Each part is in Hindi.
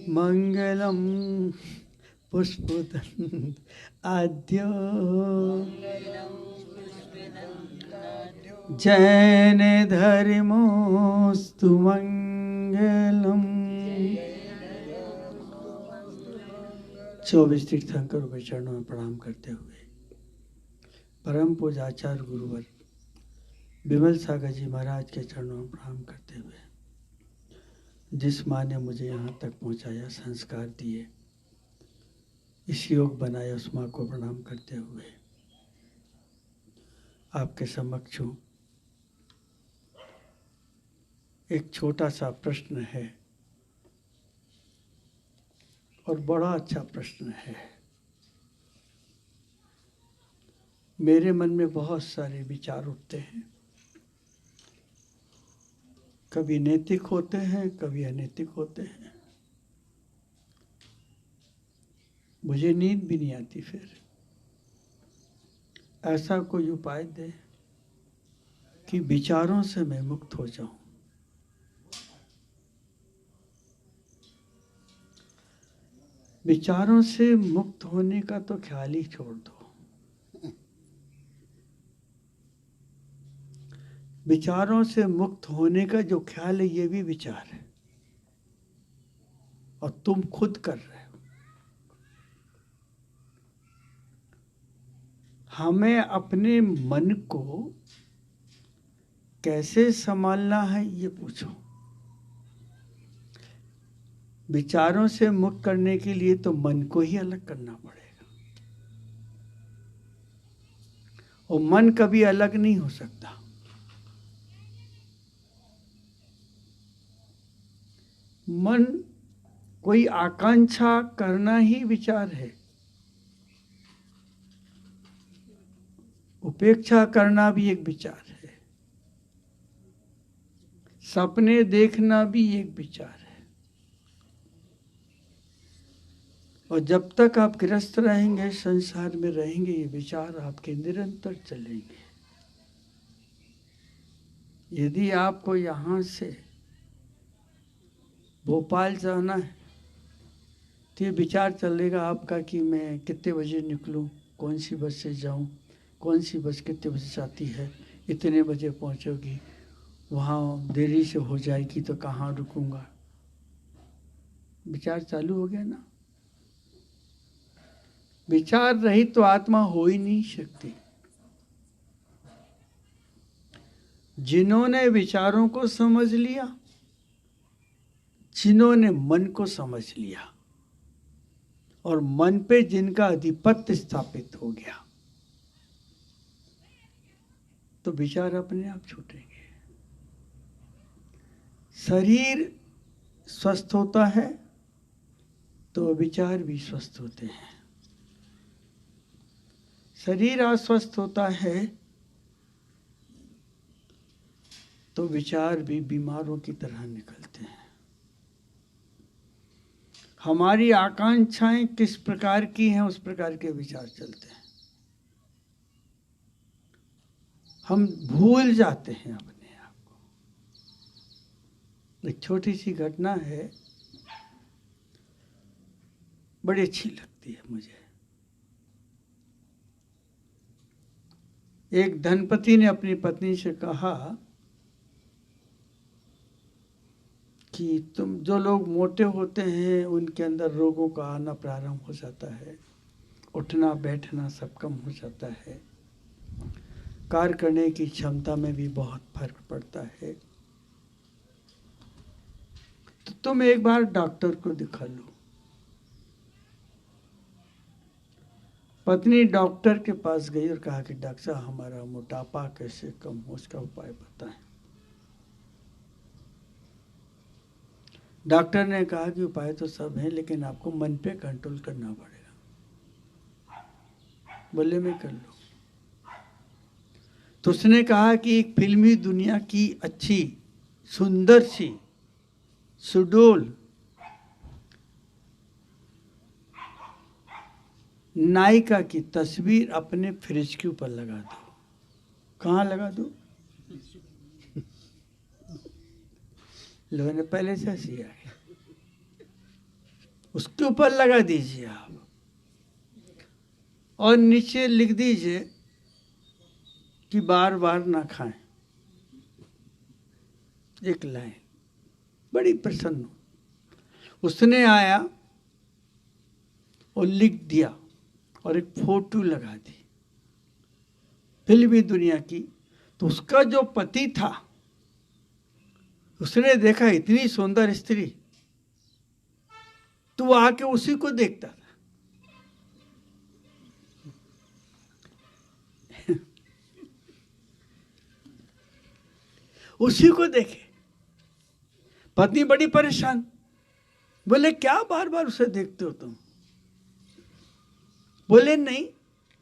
मंगलम पुष्पदं आद्यो जैन धर्मोस्तु मंगलम। 24 तीर्थंकरों के चरणों में प्रणाम करते हुए परम पूज्य आचार्य गुरुवर विमल सागर जी महाराज के चरणों में प्रणाम करते हुए जिस माँ ने मुझे यहाँ तक पहुँचाया, संस्कार दिए, इस योग बनाया, उस माँ को प्रणाम करते हुए आपके समक्ष हूँ। एक छोटा सा प्रश्न है और बड़ा अच्छा प्रश्न है। मेरे मन में बहुत सारे विचार उठते हैं, कभी नैतिक होते हैं, कभी अनैतिक होते हैं। मुझे नींद भी नहीं आती। फिर ऐसा कोई उपाय दे कि विचारों से मैं मुक्त हो जाऊं। विचारों से मुक्त होने का तो ख्याल ही छोड़ दो। विचारों से मुक्त होने का जो ख्याल है, ये भी विचार है और तुम खुद कर रहे हो। हमें अपने मन को कैसे संभालना है, ये पूछो। विचारों से मुक्त करने के लिए तो मन को ही अलग करना पड़ेगा, और मन कभी अलग नहीं हो सकता। मन कोई आकांक्षा करना ही विचार है, उपेक्षा करना भी एक विचार है, सपने देखना भी एक विचार है। और जब तक आप गृहस्थ रहेंगे, संसार में रहेंगे, ये विचार आपके निरंतर चलेंगे। यदि आपको यहाँ से भोपाल जाना है तो ये विचार चलेगा आपका कि मैं कितने बजे निकलूं, कौन सी बस से जाऊं, कौन सी बस कितने बजे से आती है, इतने बजे पहुंचोगी, वहाँ देरी से हो जाएगी तो कहाँ रुकूंगा। विचार चालू हो गया ना। विचार रहित तो आत्मा हो ही नहीं सकती। जिन्होंने विचारों को समझ लिया, जिन्होंने मन को समझ लिया और मन पे जिनका आधिपत्य स्थापित हो गया, तो विचार अपने आप छूटेंगे। शरीर स्वस्थ होता है तो विचार भी स्वस्थ होते हैं। शरीर अस्वस्थ होता है तो विचार भी बीमारों की तरह निकलते हैं। हमारी आकांक्षाएं किस प्रकार की हैं, उस प्रकार के विचार चलते हैं। हम भूल जाते हैं अपने आप को। एक छोटी सी घटना है, बड़ी अच्छी लगती है मुझे। एक धनपति ने अपनी पत्नी से कहा कि तुम, जो लोग मोटे होते हैं उनके अंदर रोगों का आना प्रारंभ हो जाता है, उठना बैठना सब कम हो जाता है, कार्य करने की क्षमता में भी बहुत फर्क पड़ता है, तो तुम एक बार डॉक्टर को दिखा लो। पत्नी डॉक्टर के पास गई और कहा कि डॉक्टर साहब, हमारा मोटापा कैसे कम हो, उसका उपाय बताएं। डॉक्टर ने कहा कि उपाय तो सब है, लेकिन आपको मन पे कंट्रोल करना पड़ेगा। बोले मैं कर लूँ। तो उसने कहा कि एक फिल्मी दुनिया की अच्छी सुंदर सी सुडोल नायिका की तस्वीर अपने फ्रिज के ऊपर लगा दो। कहाँ लगा दो? लोगों ने पहले से सिया है। उसके ऊपर लगा दीजिए आप और नीचे लिख दीजिए कि बार बार ना खाएं। एक लाइन बड़ी प्रसन्न। उसने आया और लिख दिया और एक फोटो लगा दी फिल्मी दुनिया की। तो उसका जो पति था उसने देखा इतनी सुंदर स्त्री, तो वो आके उसी को देखता था। उसी को देखे। पत्नी बड़ी परेशान, बोले क्या बार बार उसे देखते हो तुम? बोले नहीं,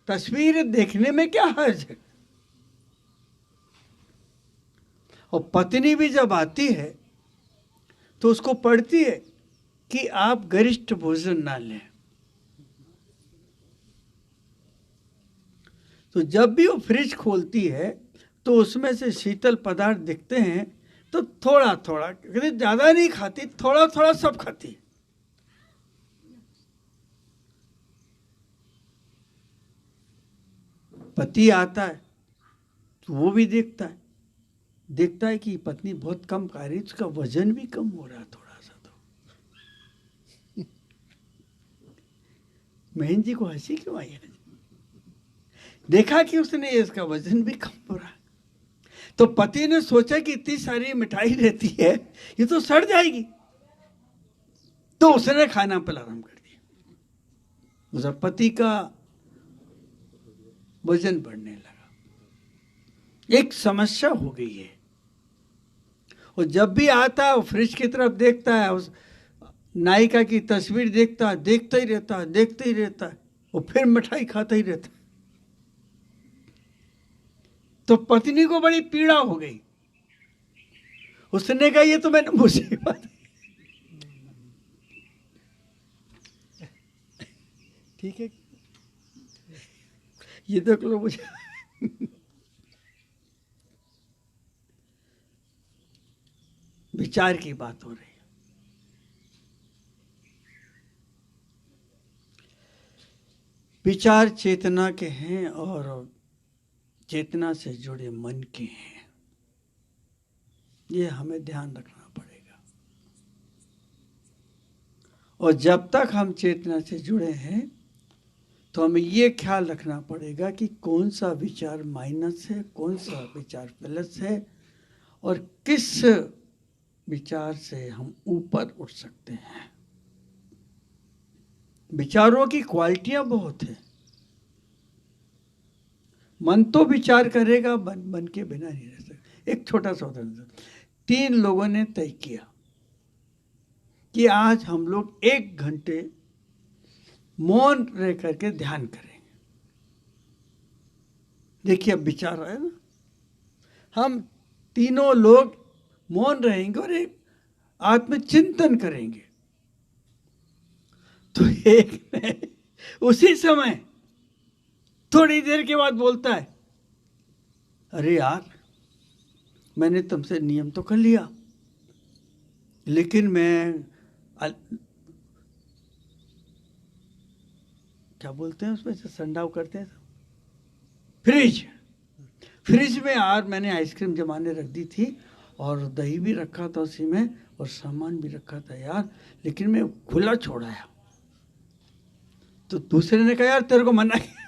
तस्वीर देखने में क्या हर्ज है। और पत्नी भी जब आती है तो उसको पढ़ती है कि आप गरिष्ठ भोजन ना लें। तो जब भी वो फ्रिज खोलती है तो उसमें से शीतल पदार्थ दिखते हैं, तो थोड़ा थोड़ा, ज्यादा नहीं खाती, थोड़ा थोड़ा सब खाती। पति आता है तो वो भी देखता है कि पत्नी बहुत कम खा रही, उसका वजन भी कम हो रहा थोड़ा सा। तो बहन जी को हंसी क्यों आई है? देखा कि उसने इसका वजन भी कम हो रहा। तो पति ने सोचा कि इतनी सारी मिठाई रहती है, ये तो सड़ जाएगी, तो उसने खाना प्रारंभ कर दिया। उस पति का वजन बढ़ने लगा। एक समस्या हो गई है। और जब भी आता है वो फ्रिज की तरफ देखता है, उस नायिका की तस्वीर देखता है, देखता ही रहता है, वो फिर मिठाई खाता ही रहता है। तो पत्नी को बड़ी पीड़ा हो गई। उसने कहा ये तो मैंने मुसीबत। ठीक है, ये देख लो मुझे। विचार की बात हो रही है। विचार चेतना के हैं और चेतना से जुड़े मन के हैं। ये हमें ध्यान रखना पड़ेगा। और जब तक हम चेतना से जुड़े हैं तो हमें ये ख्याल रखना पड़ेगा कि कौन सा विचार माइनस है, कौन सा विचार प्लस है, और किस विचार से हम ऊपर उठ सकते हैं। विचारों की क्वालिटियां बहुत है। मन तो विचार करेगा, मन के बिना नहीं रह सकता। एक छोटा सा उदाहरण, 3 लोगों ने तय किया कि आज हम लोग 1 घंटे मौन रह करके ध्यान करेंगे। देखिए अब विचार है ना, हम तीनों लोग मौन रहेंगे और एक आत्मचिंतन करेंगे। तो एक ने उसी समय थोड़ी देर के बाद बोलता है, अरे यार मैंने तुमसे नियम तो कर लिया, लेकिन मैं क्या बोलते हैं उसमें से संडाव करते हैं, फ्रिज में यार मैंने आइसक्रीम जमाने रख दी थी और दही भी रखा था उसी में और सामान भी रखा था यार, लेकिन मैं खुला छोड़ाया। तो दूसरे ने कहा यार तेरे को मना किया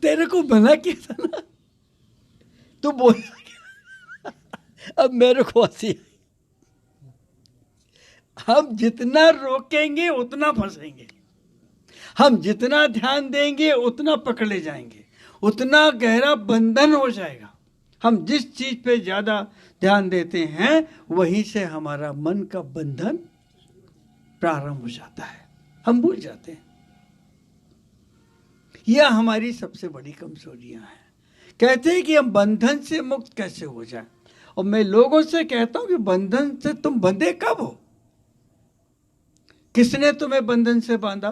तेरे को मना किया था ना, तू बोला अब मेरे को हंसी। हम जितना रोकेंगे उतना फंसेंगे, हम जितना ध्यान देंगे उतना पकड़े जाएंगे, उतना गहरा बंधन हो जाएगा। हम जिस चीज पे ज्यादा ध्यान देते हैं वहीं से हमारा मन का बंधन प्रारंभ हो जाता है, हम भूल जाते हैं। यह हमारी सबसे बड़ी कमजोरियां हैं। कहते हैं कि हम बंधन से मुक्त कैसे हो जाए, और मैं लोगों से कहता हूं कि बंधन से तुम बंधे कब हो? किसने तुम्हें बंधन से बांधा?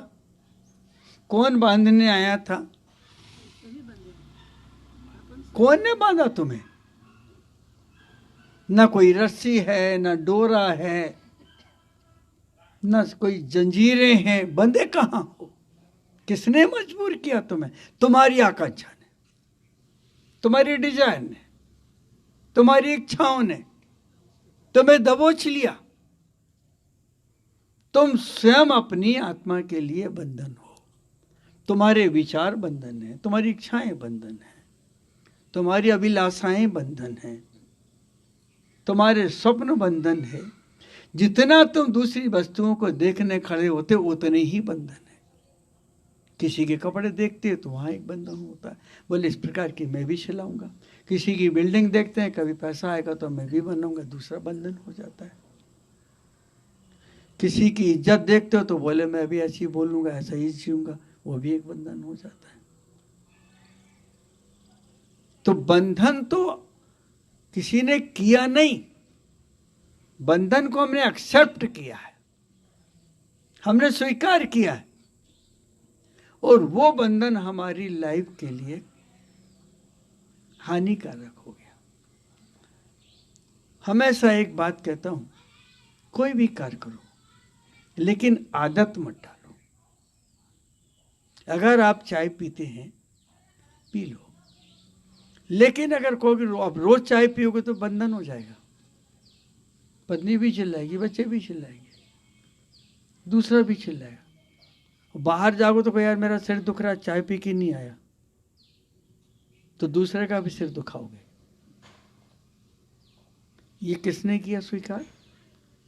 कौन बांधने आया था? कौन ने बांधा तुम्हें? ना कोई रस्सी है, ना डोरा है, ना कोई जंजीरें हैं, बंधे कहाँ हो। किसने मजबूर किया तुम्हें? तुम्हारी आकांक्षा ने, तुम्हारी डिजायर ने, तुम्हारी इच्छाओं ने तुम्हें दबोच लिया। तुम स्वयं अपनी आत्मा के लिए बंधन हो। तुम्हारे विचार बंधन है, तुम्हारी इच्छाएं बंधन है, तुम्हारी अभिलाषाएं बंधन है, तुम्हारे स्वप्न बंधन है। जितना तुम दूसरी वस्तुओं को देखने खड़े होते उतने ही बंधन है। किसी के कपड़े देखते हो तो वहाँ एक बंधन होता है, बोले इस प्रकार की मैं भी चलाऊंगा। किसी की बिल्डिंग देखते हैं, कभी पैसा आएगा तो मैं भी बनूंगा, दूसरा बंधन हो जाता है। किसी की इज्जत देखते हो तो बोले मैं भी ऐसी बोलूंगा, ऐसा ही जीऊंगा, वो भी एक बंधन हो जाता है। तो बंधन तो किसी ने किया नहीं, बंधन को हमने एक्सेप्ट किया है, हमने स्वीकार किया है, और वो बंधन हमारी लाइफ के लिए हानिकारक हो गया। हमेशा एक बात कहता हूं, कोई भी कार्य करो लेकिन आदत मत डालो। अगर आप चाय पीते हैं, पी लो, लेकिन अगर कोई अब रोज चाय पियोगे तो बंधन हो जाएगा। पत्नी भी चिल्लाएगी, बच्चे भी चिल्लाएंगे, दूसरा भी चिल्लाएगा। बाहर जाओगे तो कोई यार मेरा सिर दुख रहा, चाय पी के नहीं आया, तो दूसरे का भी सिर दुखाओगे। ये किसने किया स्वीकार?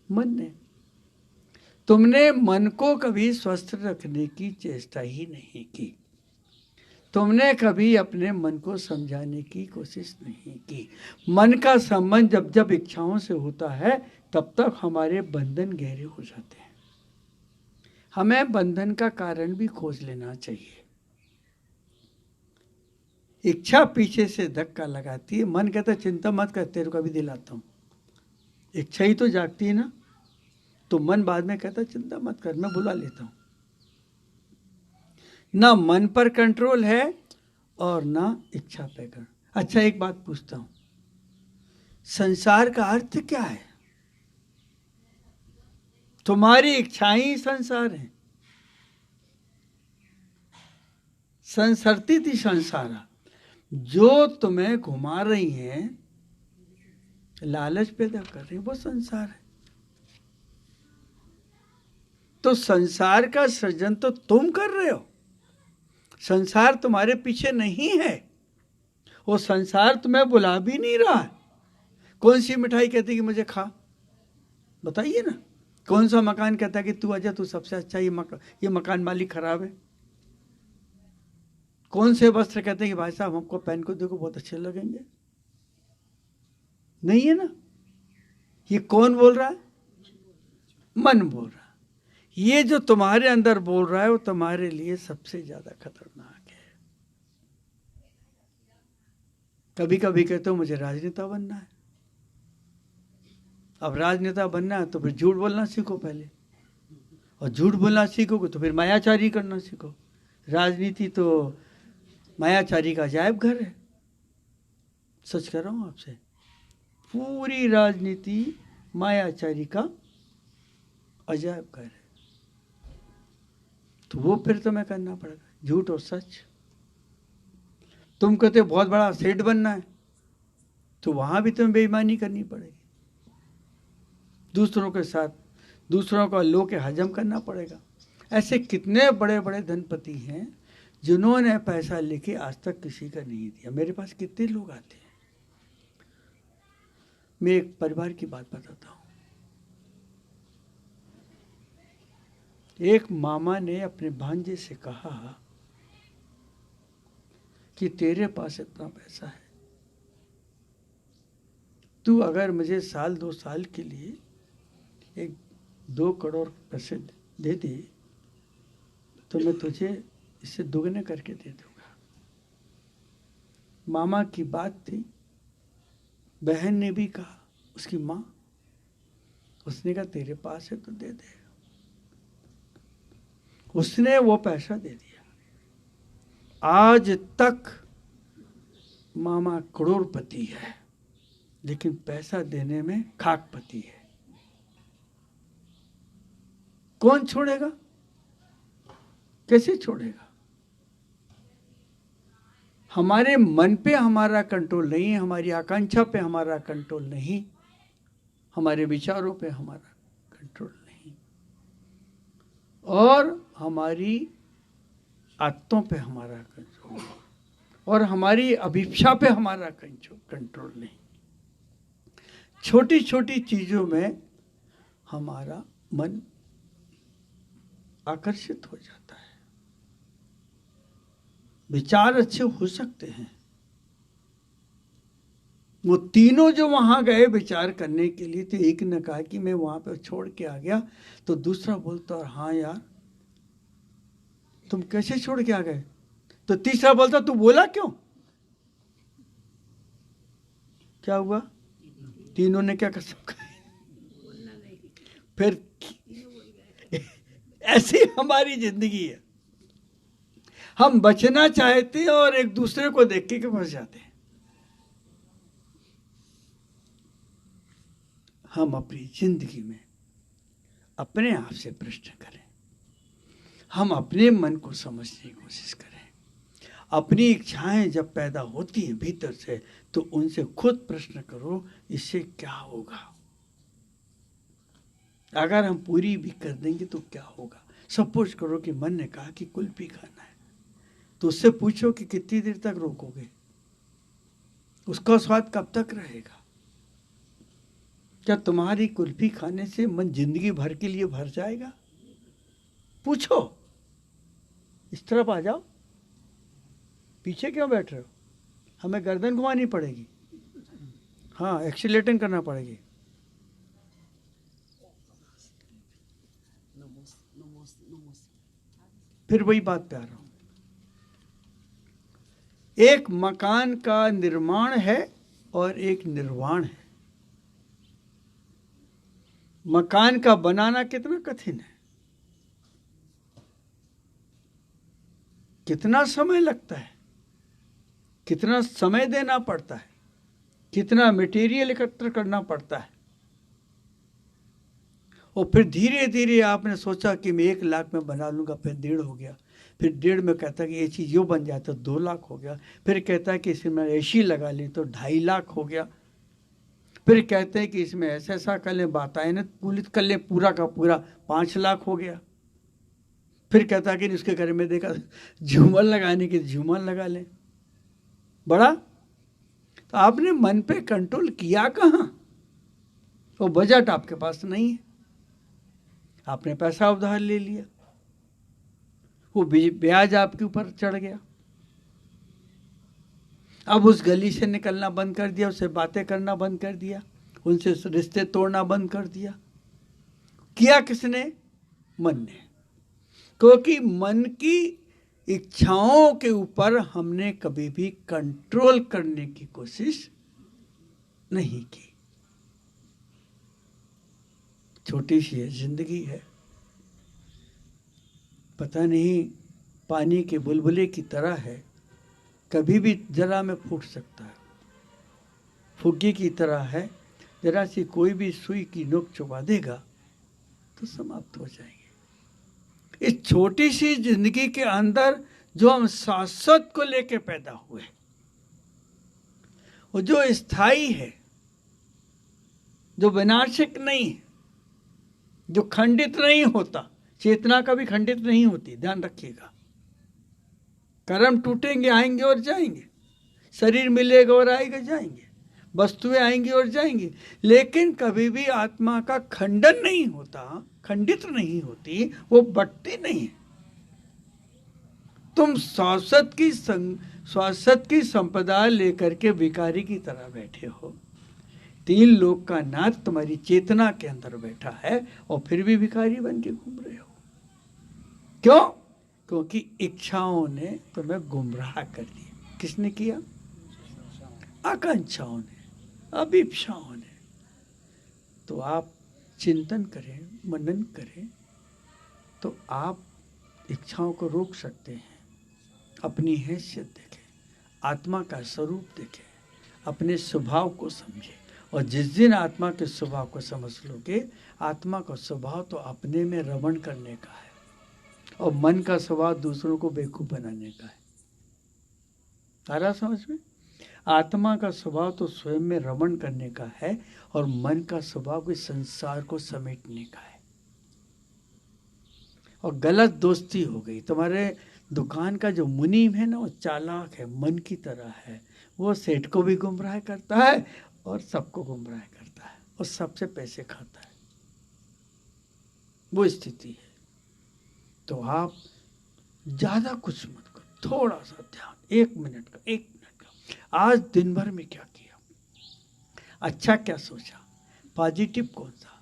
मन ने। तुमने मन को कभी स्वस्थ रखने की चेष्टा ही नहीं की। तुमने कभी अपने मन को समझाने की कोशिश नहीं की। मन का संबंध जब जब इच्छाओं से होता है तब तक हमारे बंधन गहरे हो जाते हैं। हमें बंधन का कारण भी खोज लेना चाहिए। इच्छा पीछे से धक्का लगाती है, मन कहता है चिंता मत कर, तेरे को भी दिलाता हूं। इच्छा ही तो जागती है ना, तो मन बाद में कहता चिंता मत कर, मैं बुला लेता हूं। ना मन पर कंट्रोल है और ना इच्छा पे कर। अच्छा एक बात पूछता हूं, संसार का अर्थ क्या है? तुम्हारी इच्छाएं ही संसार है। संसरती थी संसारा, जो तुम्हें घुमा रही है, लालच पैदा कर रही है, वो संसार है। तो संसार का सृजन तो तुम कर रहे हो, संसार तुम्हारे पीछे नहीं है। वो संसार तुम्हें बुला भी नहीं रहा है। कौन सी मिठाई कहती है कि मुझे खा? बताइए ना। कौन सा मकान कहता है कि तू आजा, तू सबसे अच्छा, ये मकान मालिक खराब है? कौन से वस्त्र कहते हैं कि भाई साहब हमको पहन को देखो बहुत अच्छे लगेंगे? नहीं है ना। ये कौन बोल रहा है? मन बोल रहा है। ये जो तुम्हारे अंदर बोल रहा है वो तुम्हारे लिए सबसे ज्यादा खतरनाक है। कभी कभी कहते हो मुझे राजनेता बनना है। अब राजनेता बनना है तो फिर झूठ बोलना सीखो पहले, और झूठ बोलना सीखोगे तो फिर मायाचारी करना सीखो। राजनीति तो मायाचारी का अजायब घर है। सच कह रहा हूं आपसे, पूरी राजनीति मायाचारी का अजायब घर है। तो वो फिर तुम्हें करना पड़ेगा, झूठ और सच। तुम कहते बहुत बड़ा सेठ बनना है, तो वहां भी तुम्हें बेईमानी करनी पड़ेगी। दूसरों के साथ दूसरों का लो के हजम करना पड़ेगा। ऐसे कितने बड़े बड़े धनपति हैं जिन्होंने पैसा लेके आज तक किसी का नहीं दिया। मेरे पास कितने लोग आते हैं। मैं एक परिवार की बात बताता हूं। एक मामा ने अपने भांजे से कहा कि तेरे पास इतना पैसा है, तू अगर मुझे साल 2 साल के लिए 1-2 करोड़ पैसे दे दे तो मैं तुझे इससे दुगने करके दे दूंगा। मामा की बात थी। बहन ने भी कहा, उसकी माँ, उसने कहा तेरे पास है तो दे दे। उसने वो पैसा दे दिया। आज तक मामा करोड़पति है, लेकिन पैसा देने में खाकपति है। कौन छोड़ेगा? कैसे छोड़ेगा? हमारे मन पे हमारा कंट्रोल नहीं है, हमारी आकांक्षा पे हमारा कंट्रोल नहीं, हमारे विचारों पे हमारा कंट्रोल नहीं, और हमारी आदतों पे हमारा कंट्रोल, और हमारी अभिप्सा पे हमारा कंट्रोल नहीं। छोटी छोटी चीजों में हमारा मन आकर्षित हो जाता है। विचार अच्छे हो सकते हैं, वो तीनों जो वहां गए विचार करने के लिए, तो एक ने कहा कि मैं वहां पे छोड़ के आ गया, तो दूसरा बोलता और हाँ यार तुम कैसे छोड़ के आ गए? तो तीसरा बोलता तू बोला क्यों? क्या हुआ? तीनों ने क्या कसम खाई? फिर ऐसी हमारी जिंदगी है, हम बचना चाहते हैं और एक दूसरे को देख के फंस जाते हैं। हम अपनी जिंदगी में अपने आप से प्रश्न करें, हम अपने मन को समझने की कोशिश करें। अपनी इच्छाएं जब पैदा होती हैं भीतर से, तो उनसे खुद प्रश्न करो इससे क्या होगा? अगर हम पूरी भी कर देंगे तो क्या होगा? सपोज करो कि मन ने कहा कि कुल्फी खाना है, तो उससे पूछो कि कितनी देर तक रोकोगे? उसका स्वाद कब तक रहेगा? क्या तुम्हारी कुल्फी खाने से मन जिंदगी भर के लिए भर जाएगा? पूछो। इस तरफ आ जाओ, पीछे क्यों बैठ रहे हो? हमें गर्दन घुमानी पड़ेगी, हाँ एक्सीलेटिंग करना पड़ेगी। फिर वही बात पे आ रहा हूं। एक मकान का निर्माण है और एक निर्वाण है। मकान का बनाना कितना कठिन है, कितना समय लगता है, कितना समय देना पड़ता है, कितना मटेरियल एकत्र करना पड़ता है, और फिर धीरे धीरे आपने सोचा कि मैं 1 लाख में बना लूंगा, फिर 1.5 हो गया, फिर 1.5 में कहता है कि ये चीज़ यो बन जाए तो 2 लाख हो गया, फिर कहता है कि इसमें एसी लगा ली तो 2.5 लाख हो गया, फिर कहते हैं कि इसमें ऐसा ऐसा कर लें, बातायन पुलित कर लें, पूरा का पूरा 5 लाख हो गया। फिर कहता है कि उसके घर में देखा झूमर लगाने की, झूमर लगा लें। बड़ा तो आपने मन पे कंट्रोल किया कहाँ? वो बजट आपके पास नहीं है, आपने पैसा उधार ले लिया, वो ब्याज आपके ऊपर चढ़ गया। अब उस गली से निकलना बंद कर दिया, उससे बातें करना बंद कर दिया, उनसे रिश्ते तोड़ना बंद कर दिया। किया किसने? मन ने। क्योंकि मन की इच्छाओं के ऊपर हमने कभी भी कंट्रोल करने की कोशिश नहीं की। छोटी सी है जिंदगी है, पता नहीं पानी के बुलबुले की तरह है, कभी भी जरा में फूट सकता है। फुग्गी की तरह है, जरा सी कोई भी सुई की नोक चुबा देगा तो समाप्त हो जाएंगे। इस छोटी सी जिंदगी के अंदर जो हम शाश्वत को लेके पैदा हुए, वो जो स्थायी है, जो विनाशक नहीं है, जो खंडित नहीं होता, चेतना कभी खंडित नहीं होती, ध्यान रखिएगा। कर्म टूटेंगे, आएंगे और जाएंगे, शरीर मिलेगा और आएगा जाएंगे, वस्तुएं आएंगी और जाएंगी, लेकिन कभी भी आत्मा का खंडन नहीं होता, खंडित नहीं होती, वो बढ़ती नहीं है। तुम शाश्वत की संपदा लेकर के भिखारी की तरह बैठे हो। 3 लोक का नाथ तुम्हारी चेतना के अंदर बैठा है और फिर भी भिखारी बन के घूम रहे हो। क्यों? क्योंकि इच्छाओं ने तुम्हें गुमराह कर दिया। किसने किया? आकांक्षाओं ने, अभिप्साओं ने। तो आप चिंतन करें, मनन करें, तो आप इच्छाओं को रोक सकते हैं। अपनी हैसियत देखें, आत्मा का स्वरूप देखें, अपने स्वभाव को समझें और जिस दिन आत्मा के स्वभाव को समझ लोगे, आत्मा का स्वभाव तो अपने में रमण करने का है और मन का स्वभाव दूसरों को बेवकूफ बनाने का है। आ रहा समझ में? आत्मा का स्वभाव तो स्वयं में रमण करने का है और मन का स्वभाव इस संसार को समेटने का है। और गलत दोस्ती हो गई। तुम्हारे दुकान का जो मुनीम है ना, वो चालाक है, मन की तरह है। वो सेठ को भी गुमराह करता है और सबको गुमराह करता है और सबसे पैसे खाता है। वो स्थिति है। तो आप ज्यादा कुछ मत करो, थोड़ा सा ध्यान, 1 मिनट का, 1 मिनट का। आज दिन भर में क्या किया, अच्छा क्या सोचा, पॉजिटिव कौन सा,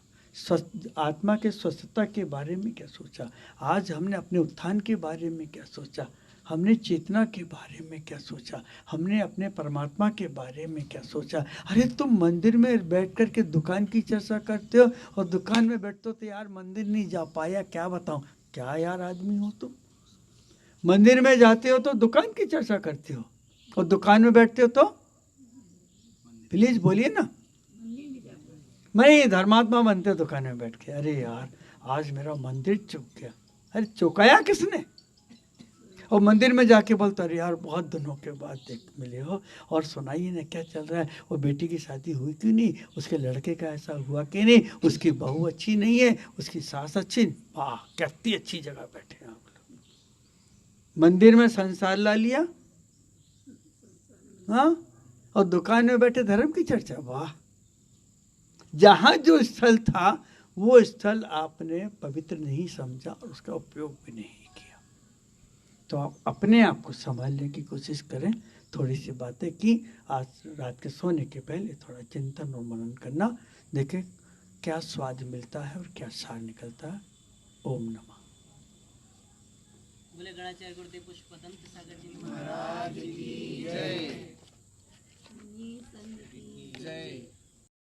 आत्मा के स्वस्थता के बारे में क्या सोचा, आज हमने अपने उत्थान के बारे में क्या सोचा, हमने चेतना के बारे में क्या सोचा, हमने अपने परमात्मा के बारे में क्या सोचा। अरे तुम मंदिर में बैठ कर के दुकान की चर्चा करते हो और दुकान में बैठते हो तो यार मंदिर नहीं जा पाया, क्या बताऊं, क्या यार आदमी हो तुम। मंदिर में जाते हो तो दुकान की चर्चा करते हो और दुकान में बैठते हो तो, प्लीज बोलिए ना, मैं धर्मात्मा बनते हो दुकान में बैठ के। अरे यार आज मेरा मंदिर चुक गया। अरे चौकाया किसने? और मंदिर में जाके बोलता, अरे यार बहुत दिनों के बाद देख मिले हो और सुनाइए ना क्या चल रहा है, वो बेटी की शादी हुई क्यों नहीं, उसके लड़के का ऐसा हुआ कि नहीं, उसकी बहू अच्छी नहीं है, उसकी सास अच्छी, वाह कितनी अच्छी जगह बैठे आप लोग। मंदिर में संसार ला लिया, हाँ, और दुकान में बैठे धर्म की चर्चा। वाह, जहां जो स्थल था वो स्थल आपने पवित्र नहीं समझा और उसका उपयोग भी नहीं किया। तो आप अपने आप को संभालने की कोशिश करें। थोड़ी सी बातें की, आज रात के सोने के पहले थोड़ा चिंतन और मनन करना, देखें क्या स्वाद मिलता है और क्या सार निकलता है। ओम नमः। बोले गणाचार्य गुरुदेव पुष्पदंत सागर जी महाराज की जय।